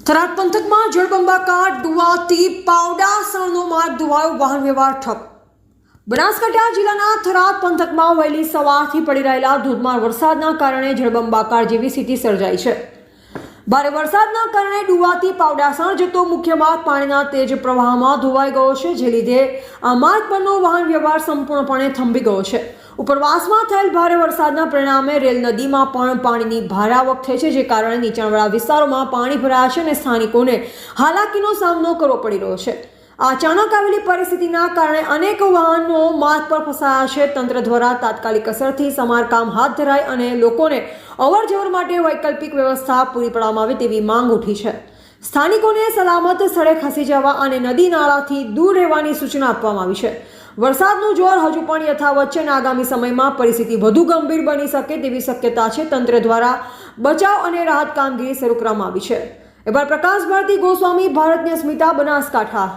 થરાદ પંથકમાં જળબંબાકાર ડુવાથી પાવડાસણનો માર્ગ ધોવાયો, વાહન વ્યવહાર ઠપ. બનાસકાંઠા જિલ્લાના થરાદ પંથકમાં વહેલી સવારથી પડી રહેલા ધોધમાર વરસાદના કારણે જળબંબાકાર જેવી સ્થિતિ સર્જાઈ છે. ભારે વરસાદના કારણે ડુવાથી પાવડાસણ જતો મુખ્ય માર્ગ પાણીના તેજ પ્રવાહમાં ધોવાઈ ગયો છે, જે લીધે આ માર્ગ પરનો વાહન વ્યવહાર સંપૂર્ણપણે થંભી ગયો છે. ઉપરવાસમાં થયેલ ભારે વરસાદના પરિણામે રેલ નદીમાં પણ પાણીની ભારે આવક થઈ છે, જે કારણે નીચાણવાળા વિસ્તારોમાં પાણી ભરાયા છે અને સ્થાનિકોને હાલાકીનો સામનો કરવો પડી રહ્યો છે. અચાનક આવેલી પરિસ્થિતિના કારણે અનેક વાહનો માર્ગ પર ફસાયા છે. તંત્ર દ્વારા તાત્કાલિક અસરથી સમારકામ હાથ ધરાય અને લોકોને અવરજવર માટે વૈકલ્પિક વ્યવસ્થા પૂરી પાડવામાં આવે તેવી માંગ ઉઠી છે. સ્થાનિકોને સલામત સ્થળે ખસી જવા અને નદી નાળાથી દૂર રહેવાની સૂચના આપવામાં આવી છે. વરસાદનું જોર હજુ પણ યથાવત છે અને આગામી સમયમાં પરિસ્થિતિ વધુ ગંભીર બની શકે તેવી શક્યતા છે. તંત્ર દ્વારા બચાવ અને રાહત કામગીરી શરૂ કરવામાં આવી છે. પ્રકાશ ભારતી ગોસ્વામી, ભારતની અસ્મિતા, બનાસકાંઠા.